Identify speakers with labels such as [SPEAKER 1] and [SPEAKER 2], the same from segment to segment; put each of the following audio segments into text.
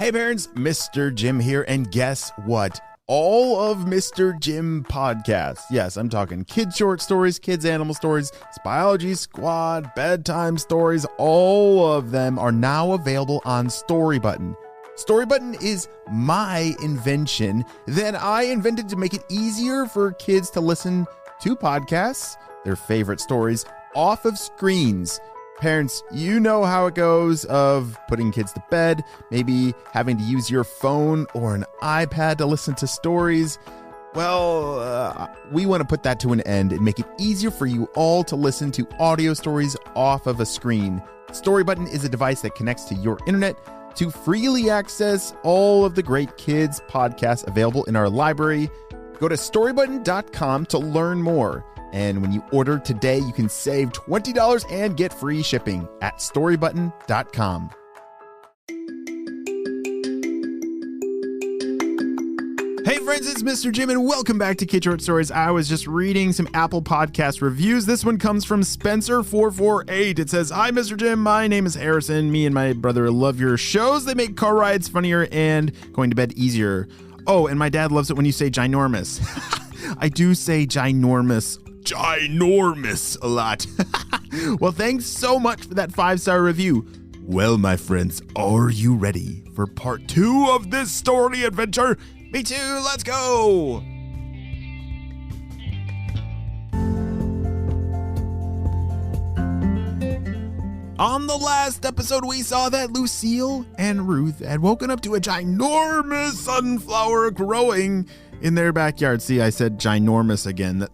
[SPEAKER 1] Hey parents, Mr. Jim here, and guess what? All of Mr. Jim podcasts, yes, I'm talking kids short stories, kids animal stories, Biology Squad, bedtime stories, all of them are now available on Storybutton. Storybutton is my invention that I invented to make it easier for kids to listen to podcasts, their favorite stories, off of screens. Parents, you know how it goes of putting kids to bed, maybe having to use your phone or an iPad to listen to stories. Well, we want to put that to an end and make it easier for you all to listen to audio stories off of a screen. Storybutton is a device that connects to your internet to freely access all of the great kids podcasts available in our library. Go to storybutton.com to learn more. And when you order today, you can save $20 and get free shipping at storybutton.com. Hey friends, it's Mr. Jim and welcome back to Kid Short Stories. I was just reading some Apple Podcast reviews. This one comes from Spencer448. It says, "Hi Mr. Jim, my name is Harrison. Me and my brother love your shows. They make car rides funnier and going to bed easier. Oh, and my dad loves it when you say ginormous." I do say ginormous a lot. Well, thanks so much for that 5-star review. Well, my friends, are you ready for part 2 of this story adventure? Me too, let's go! On the last episode, we saw that Lucille and Ruth had woken up to a ginormous sunflower growing in their backyard. See, I said ginormous again.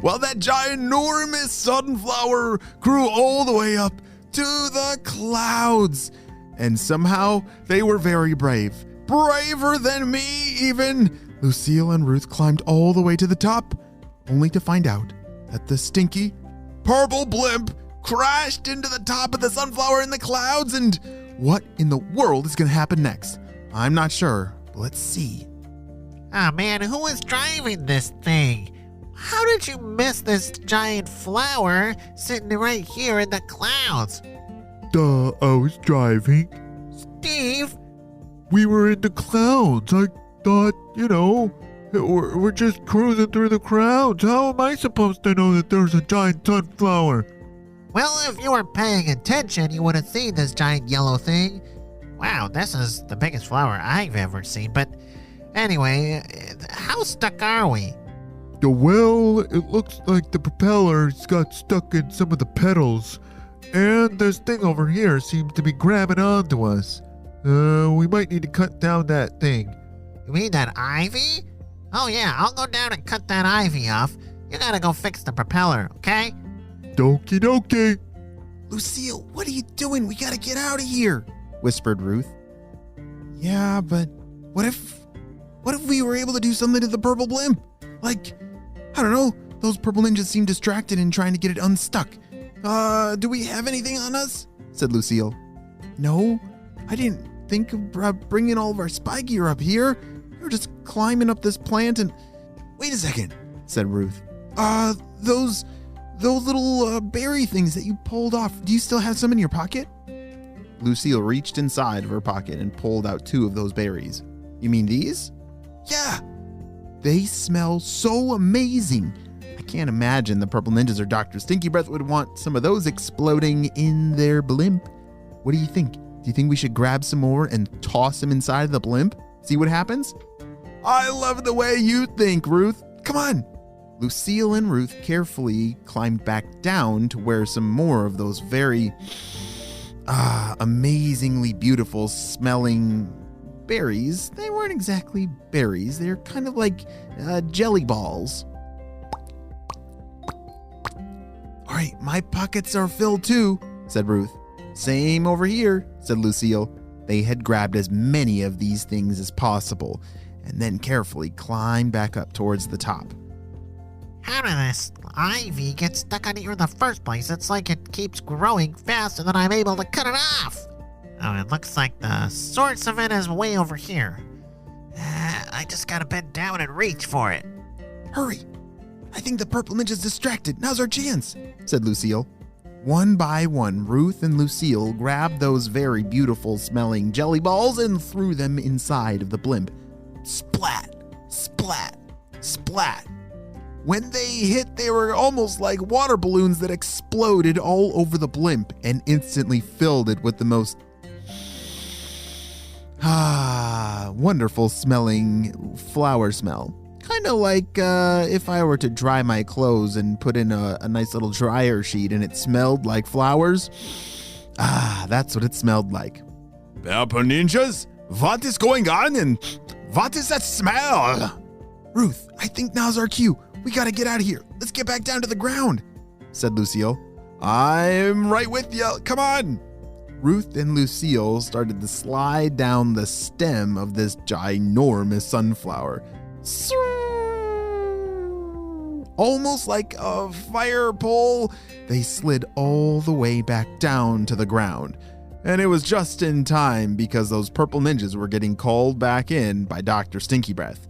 [SPEAKER 1] Well, that ginormous sunflower grew all the way up to the clouds. And somehow they were very brave. Braver than me, even. Lucille and Ruth climbed all the way to the top, only to find out that the stinky purple blimp crashed into the top of the sunflower in the clouds. And what in the world is going to happen next? I'm not sure, but let's see.
[SPEAKER 2] Oh man, who was driving this thing? How did you miss this giant flower sitting right here in the clouds?
[SPEAKER 3] I was driving.
[SPEAKER 2] Steve?
[SPEAKER 3] We were in the clouds. I thought, we're just cruising through the clouds. How am I supposed to know that there's a giant sunflower?
[SPEAKER 2] Well, if you were paying attention, you would have seen this giant yellow thing. Wow, this is the biggest flower I've ever seen. But anyway, how stuck are we?
[SPEAKER 3] Well, it looks like the propellers got stuck in some of the pedals. And this thing over here seems to be grabbing onto us. We might need to cut down that thing.
[SPEAKER 2] You mean that ivy? Oh yeah, I'll go down and cut that ivy off. You gotta go fix the propeller, okay?
[SPEAKER 3] Okie dokie.
[SPEAKER 1] Lucille, what are you doing? We gotta get out of here, whispered Ruth. Yeah, but what if we were able to do something to the purple blimp? Like, I don't know, those purple ninjas seem distracted in trying to get it unstuck. Do we have anything on us? Said Lucille. No, I didn't think of bringing all of our spy gear up here. We were just climbing up this plant and... Wait a second, said Ruth. Those little berry things that you pulled off, do you still have some in your pocket? Lucille reached inside of her pocket and pulled out 2 of those berries. You mean these? Yeah. They smell so amazing. I can't imagine the purple ninjas or Dr. Stinky Breath would want some of those exploding in their blimp. What do you think? Do you think we should grab some more and toss them inside of the blimp? See what happens? I love the way you think, Ruth. Come on. Lucille and Ruth carefully climbed back down to where some more of those very amazingly beautiful smelling berries. They weren't exactly berries. They're kind of like jelly balls. All right, my pockets are filled too, said Ruth. Same over here, said Lucille. They had grabbed as many of these things as possible and then carefully climbed back up towards the top.
[SPEAKER 2] How did this ivy get stuck on here in the first place? It's like it keeps growing faster than I'm able to cut it off. Oh, it looks like the source of it is way over here. I just gotta bend down and reach for it.
[SPEAKER 1] Hurry! I think the purple ninja's distracted. Now's our chance, said Lucille. One by one, Ruth and Lucille grabbed those very beautiful smelling jelly balls and threw them inside of the blimp. Splat, splat, splat. When they hit, they were almost like water balloons that exploded all over the blimp and instantly filled it with the most wonderful smelling flower smell. Kind of like if I were to dry my clothes and put in a nice little dryer sheet and it smelled like flowers. That's what it smelled like.
[SPEAKER 4] Purple ninjas? What is going on and what is that smell?
[SPEAKER 1] Ruth, I think now's our cue. We gotta get out of here. Let's get back down to the ground, said Lucille.
[SPEAKER 4] I'm right with you. Come on.
[SPEAKER 1] Ruth and Lucille started to slide down the stem of this ginormous sunflower. Almost like a fire pole, they slid all the way back down to the ground. And it was just in time because those purple ninjas were getting called back in by Dr. Stinky Breath.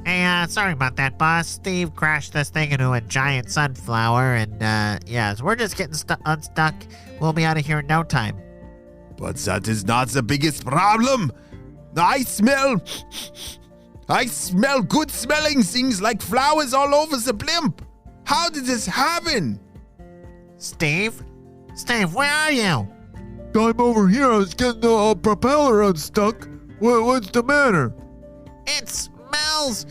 [SPEAKER 2] Hey, sorry about that, boss. Steve crashed this thing into a giant sunflower, and, so we're just getting unstuck. We'll be out of here in no time.
[SPEAKER 4] But that is not the biggest problem. I smell good smelling things like flowers all over the blimp. How did this happen?
[SPEAKER 2] Steve? Steve, where are you?
[SPEAKER 3] I'm over here. I was getting the propeller unstuck. What's the matter?
[SPEAKER 2] It smells,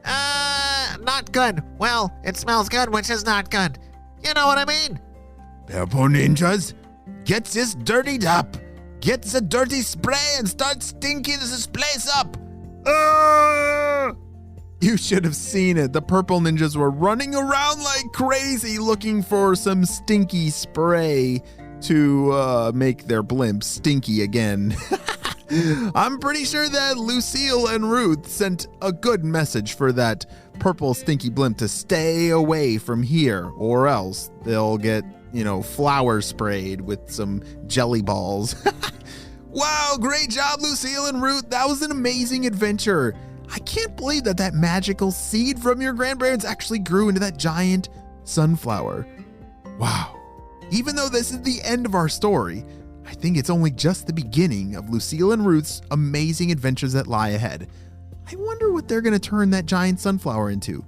[SPEAKER 2] not good. Well, it smells good, which is not good. You know what I mean?
[SPEAKER 4] Purple ninjas, get this dirtied up. Get the dirty spray and start stinking this place up.
[SPEAKER 1] You should have seen it. The purple ninjas were running around like crazy looking for some stinky spray to make their blimp stinky again. I'm pretty sure that Lucille and Ruth sent a good message for that purple stinky blimp to stay away from here, or else they'll get, flower sprayed with some jelly balls. Wow, great job, Lucille and Ruth. That was an amazing adventure. I can't believe that magical seed from your grandparents actually grew into that giant sunflower. Wow. Even though this is the end of our story, I think it's only just the beginning of Lucille and Ruth's amazing adventures that lie ahead. I wonder what they're going to turn that giant sunflower into.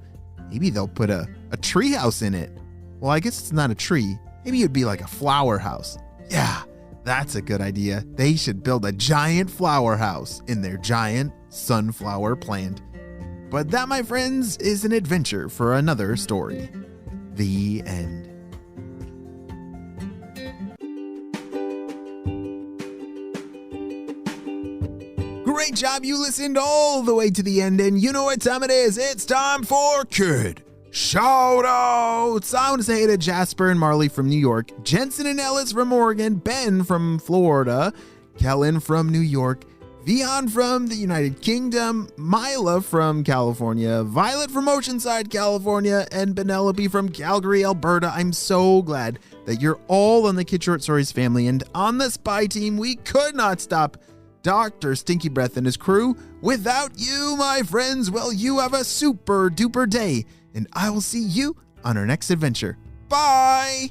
[SPEAKER 1] Maybe they'll put a tree house in it. Well, I guess it's not a tree. Maybe it'd be like a flower house. Yeah, that's a good idea. They should build a giant flower house in their giant sunflower plant. But that, my friends, is an adventure for another story. The end. Great job, you listened all the way to the end, and you know what time it is. It's time for Kid Shoutouts. I want to say hey to Jasper and Marley from New York, Jensen and Ellis from Oregon, Ben from Florida, Kellen from New York, Vian from the United Kingdom, Mila from California, Violet from Oceanside, California, and Penelope from Calgary, Alberta. I'm so glad that you're all on the Kid Short Stories family, and on the spy team, we could not stop Dr. Stinky Breath and his crew. Without you, my friends, well, you have a super duper day, and I will see you on our next adventure. Bye!